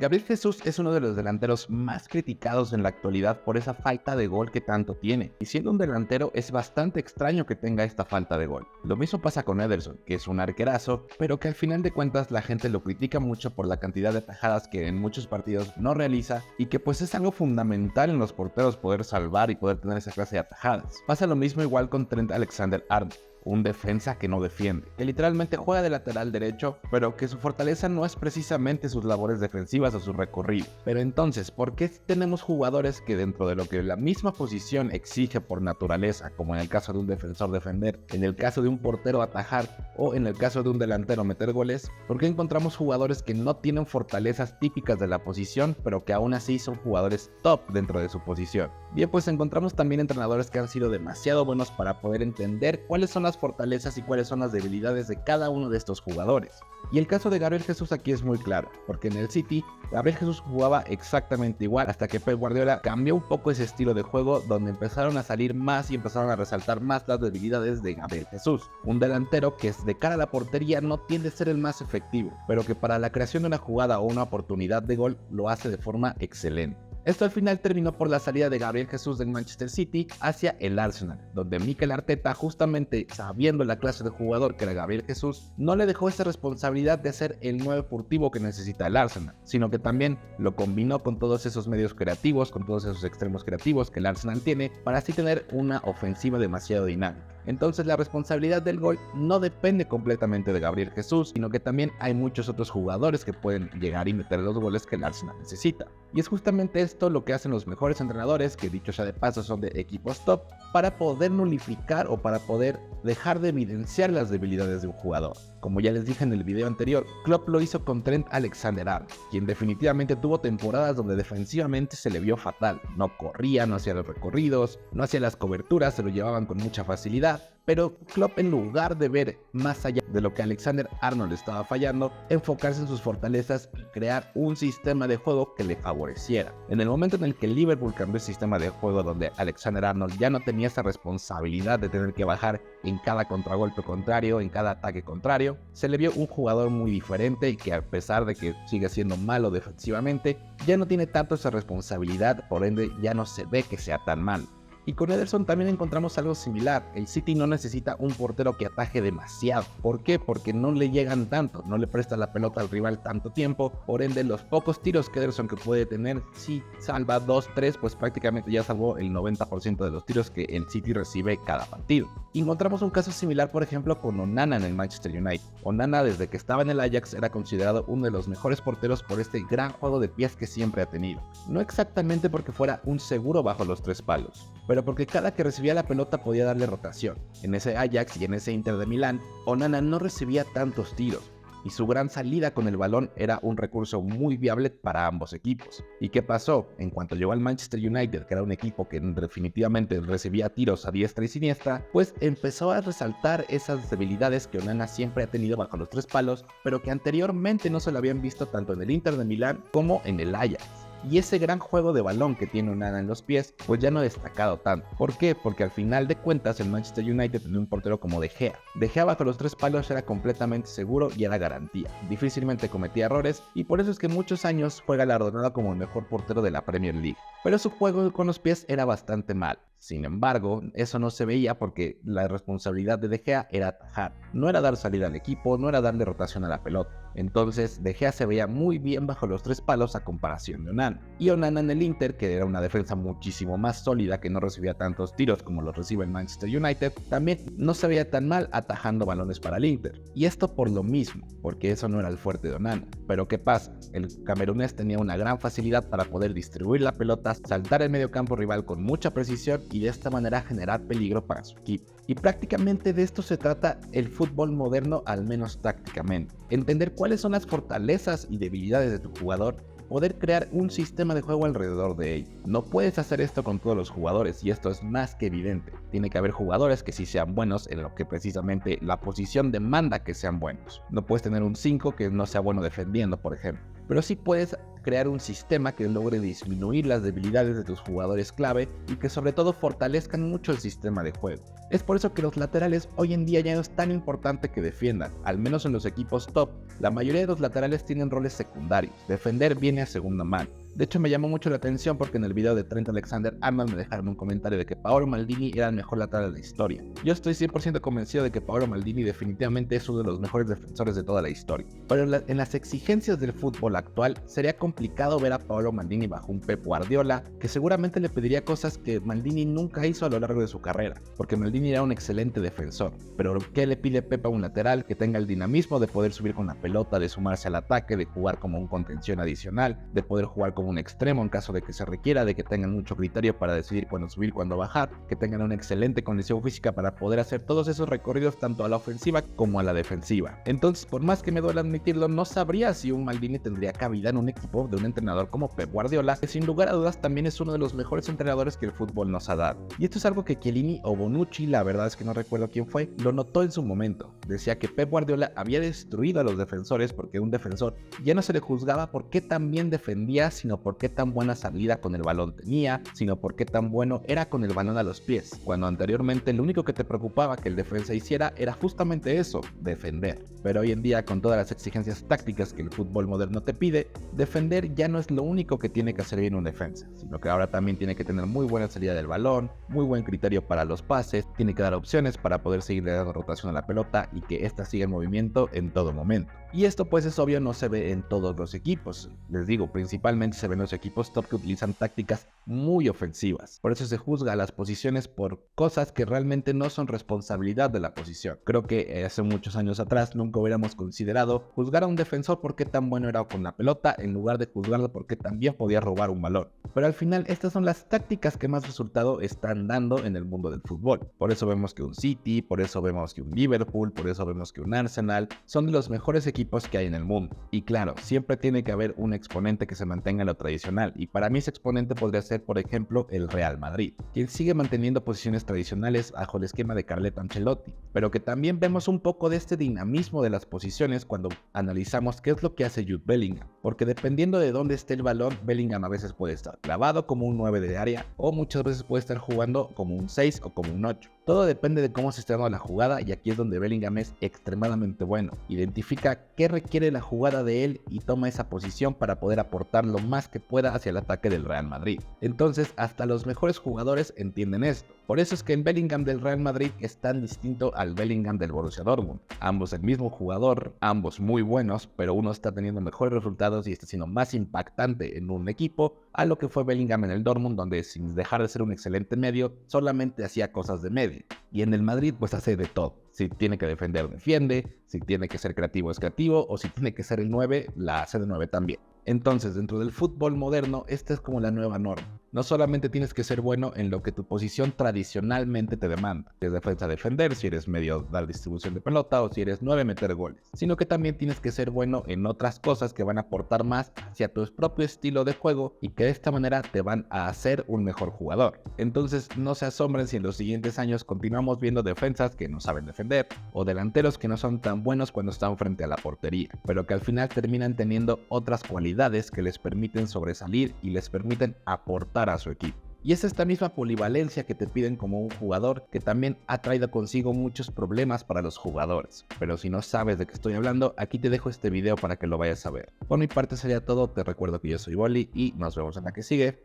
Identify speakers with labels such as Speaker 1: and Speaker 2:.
Speaker 1: Gabriel Jesús es uno de los delanteros más criticados en la actualidad por esa falta de gol que tanto tiene, y siendo un delantero es bastante extraño que tenga esta falta de gol. Lo mismo pasa con Ederson, que es un arquerazo, pero que al final de cuentas la gente lo critica mucho por la cantidad de atajadas que en muchos partidos no realiza, y que pues es algo fundamental en los porteros poder salvar y poder tener esa clase de atajadas. Pasa lo mismo igual con Trent Alexander-Arnold, un defensa que no defiende, que literalmente juega de lateral derecho, pero que su fortaleza no es precisamente sus labores defensivas o su recorrido. Pero entonces, ¿por qué tenemos jugadores que dentro de lo que la misma posición exige por naturaleza, como en el caso de un defensor defender, en el caso de un portero atajar o en el caso de un delantero meter goles, por qué encontramos jugadores que no tienen fortalezas típicas de la posición, pero que aún así son jugadores top dentro de su posición? Bien, pues encontramos también entrenadores que han sido demasiado buenos para poder entender cuáles son las fortalezas y cuáles son las debilidades de cada uno de estos jugadores. Y el caso de Gabriel Jesús aquí es muy claro, porque en el City, Gabriel Jesús jugaba exactamente igual hasta que Pep Guardiola cambió un poco ese estilo de juego, donde empezaron a salir más y empezaron a resaltar más las debilidades de Gabriel Jesús. Un delantero que de cara a la portería no tiende a ser el más efectivo, pero que para la creación de una jugada o una oportunidad de gol lo hace de forma excelente. Esto al final terminó por la salida de Gabriel Jesús del Manchester City hacia el Arsenal, donde Mikel Arteta, justamente sabiendo la clase de jugador que era Gabriel Jesús, no le dejó esa responsabilidad de ser el 9 furtivo que necesita el Arsenal, sino que también lo combinó con todos esos medios creativos, con todos esos extremos creativos que el Arsenal tiene, para así tener una ofensiva demasiado dinámica. Entonces la responsabilidad del gol no depende completamente de Gabriel Jesús, sino que también hay muchos otros jugadores que pueden llegar y meter los goles que el Arsenal necesita. Y es justamente esto lo que hacen los mejores entrenadores, que dicho sea de paso son de equipos top, para poder nulificar o para poder dejar de evidenciar las debilidades de un jugador. Como ya les dije en el video anterior, Klopp lo hizo con Trent Alexander-Arnold, quien definitivamente tuvo temporadas donde defensivamente se le vio fatal. No corría, no hacía los recorridos, no hacía las coberturas, se lo llevaban con mucha facilidad. Pero Klopp, en lugar de ver más allá de lo que Alexander-Arnold estaba fallando, enfocarse en sus fortalezas y crear un sistema de juego que le favoreciera. En el momento en el que Liverpool cambió el sistema de juego, donde Alexander-Arnold ya no tenía esa responsabilidad de tener que bajar en cada contragolpe contrario, en cada ataque contrario, se le vio un jugador muy diferente y que, a pesar de que sigue siendo malo defensivamente, ya no tiene tanto esa responsabilidad, por ende ya no se ve que sea tan malo. Y con Ederson también encontramos algo similar. El City no necesita un portero que ataje demasiado. ¿Por qué? Porque no le llegan tanto, no le presta la pelota al rival tanto tiempo. Por ende, los pocos tiros que Ederson que puede tener, si salva 2, 3, pues prácticamente ya salvó el 90% de los tiros que el City recibe cada partido. Y encontramos un caso similar, por ejemplo, con Onana en el Manchester United. Onana, desde que estaba en el Ajax, era considerado uno de los mejores porteros por este gran juego de pies que siempre ha tenido. No exactamente porque fuera un seguro bajo los tres palos, pero porque cada que recibía la pelota podía darle rotación. En ese Ajax y en ese Inter de Milán, Onana no recibía tantos tiros, y su gran salida con el balón era un recurso muy viable para ambos equipos. ¿Y qué pasó? En cuanto llegó al Manchester United, que era un equipo que definitivamente recibía tiros a diestra y siniestra, pues empezó a resaltar esas debilidades que Onana siempre ha tenido bajo los tres palos, pero que anteriormente no se lo habían visto tanto en el Inter de Milán como en el Ajax. Y ese gran juego de balón que tiene Onana en los pies, pues ya no ha destacado tanto. ¿Por qué? Porque al final de cuentas el Manchester United tenía un portero como De Gea. De Gea bajo los tres palos era completamente seguro y era garantía. Difícilmente cometía errores y por eso es que muchos años fue galardonado como el mejor portero de la Premier League. Pero su juego con los pies era bastante mal. Sin embargo, eso no se veía porque la responsabilidad de De Gea era atajar. No era dar salida al equipo, no era darle rotación a la pelota. Entonces, De Gea se veía muy bien bajo los tres palos a comparación de Onana. Y Onana en el Inter, que era una defensa muchísimo más sólida, que no recibía tantos tiros como los recibe el Manchester United, también no se veía tan mal atajando balones para el Inter. Y esto por lo mismo, porque eso no era el fuerte de Onana. Pero ¿qué pasa? El camerunés tenía una gran facilidad para poder distribuir la pelota, saltar el medio campo rival con mucha precisión y de esta manera generar peligro para su equipo. Y prácticamente de esto se trata el fútbol moderno, al menos tácticamente. Entender cuáles son las fortalezas y debilidades de tu jugador, poder crear un sistema de juego alrededor de ello. No puedes hacer esto con todos los jugadores y esto es más que evidente. Tiene que haber jugadores que sí sean buenos en lo que precisamente la posición demanda que sean buenos. No puedes tener un 5 que no sea bueno defendiendo, por ejemplo. pero sí puedes crear un sistema que logre disminuir las debilidades de tus jugadores clave y que sobre todo fortalezcan mucho el sistema de juego. Es por eso que los laterales hoy en día ya no es tan importante que defiendan, al menos en los equipos top. La mayoría de los laterales tienen roles secundarios, defender viene a segunda mano. De hecho me llamó mucho la atención porque en el video de Trent Alexander-Arnold me dejaron un comentario de que Paolo Maldini era el mejor lateral de la historia. Yo estoy 100% convencido de que Paolo Maldini definitivamente es uno de los mejores defensores de toda la historia. Pero en las exigencias del fútbol actual sería complicado ver a Paolo Maldini bajo un Pep Guardiola, que seguramente le pediría cosas que Maldini nunca hizo a lo largo de su carrera, porque Maldini era un excelente defensor. Pero ¿qué le pide Pep a un lateral? Que tenga el dinamismo de poder subir con la pelota, de sumarse al ataque, de jugar como un contención adicional, de poder jugar como un extremo en caso de que se requiera, de que tengan mucho criterio para decidir cuándo subir, cuándo bajar, que tengan una excelente condición física para poder hacer todos esos recorridos tanto a la ofensiva como a la defensiva. Entonces, por más que me duele admitirlo, no sabría si un Maldini tendría cabida en un equipo de un entrenador como Pep Guardiola, que sin lugar a dudas también es uno de los mejores entrenadores que el fútbol nos ha dado. Y esto es algo que Chiellini o Bonucci, la verdad es que no recuerdo quién fue, lo notó en su momento. Decía que Pep Guardiola había destruido a los defensores porque un defensor ya no se le juzgaba por qué tan bien defendía, sino por qué tan buena salida con el balón tenía, sino por qué tan bueno era con el balón a los pies, cuando anteriormente lo único que te preocupaba que el defensa hiciera era justamente eso, defender. Pero hoy en día, con todas las exigencias tácticas que el fútbol moderno te pide, defender ya no es lo único que tiene que hacer bien un defensa, sino que ahora también tiene que tener muy buena salida del balón, muy buen criterio para los pases, tiene que dar opciones para poder seguir dando rotación a la pelota y que ésta siga en movimiento en todo momento. Y esto pues es obvio, no se ve en todos los equipos. Les digo, principalmente se ven los equipos top que utilizan tácticas muy ofensivas. Por eso se juzga a las posiciones por cosas que realmente no son responsabilidad de la posición. Creo que hace muchos años atrás nunca hubiéramos considerado juzgar a un defensor por qué tan bueno era con la pelota en lugar de juzgarlo porque también podía robar un balón. Pero al final estas son las tácticas que más resultado están dando en el mundo del fútbol. Por eso vemos que un City, por eso vemos que un Liverpool, por eso vemos que un Arsenal son de los mejores equipos que hay en el mundo. Y claro, siempre tiene que haber un exponente que se mantenga en lo tradicional, y para mí ese exponente podría ser, por ejemplo, el Real Madrid, quien sigue manteniendo posiciones tradicionales bajo el esquema de Carleto Ancelotti, pero que también vemos un poco de este dinamismo de las posiciones cuando analizamos qué es lo que hace Jude Bellingham, porque dependiendo de dónde esté el balón, Bellingham a veces puede estar clavado como un 9 de área, o muchas veces puede estar jugando como un 6 o como un 8. Todo depende de cómo se esté dando la jugada, y aquí es donde Bellingham es extremadamente bueno. Identifica qué requiere la jugada de él y toma esa posición para poder aportar lo más que pueda hacia el ataque del Real Madrid. Entonces, hasta los mejores jugadores entienden esto. Por eso es que el Bellingham del Real Madrid es tan distinto al Bellingham del Borussia Dortmund. Ambos el mismo jugador, ambos muy buenos, pero uno está teniendo mejores resultados y está siendo más impactante en un equipo a lo que fue Bellingham en el Dortmund, donde sin dejar de ser un excelente medio, solamente hacía cosas de medio. Y en el Madrid pues hace de todo. Si tiene que defender, defiende. Si tiene que ser creativo, es creativo. O si tiene que ser el 9, la hace de 9 también. Entonces, dentro del fútbol moderno, esta es como la nueva norma. No solamente tienes que ser bueno en lo que tu posición tradicionalmente te demanda, si eres defensa defender, si eres medio dar distribución de pelota o si eres 9 meter goles, sino que también tienes que ser bueno en otras cosas que van a aportar más hacia tu propio estilo de juego y que de esta manera te van a hacer un mejor jugador. Entonces no se asombren si en los siguientes años continuamos viendo defensas que no saben defender o delanteros que no son tan buenos cuando están frente a la portería, pero que al final terminan teniendo otras cualidades que les permiten sobresalir y les permiten aportar a su equipo. Y es esta misma polivalencia que te piden como un jugador que también ha traído consigo muchos problemas para los jugadores. Pero si no sabes de qué estoy hablando, aquí te dejo este video para que lo vayas a ver. Por mi parte sería todo, te recuerdo que yo soy Boli y nos vemos en la que sigue.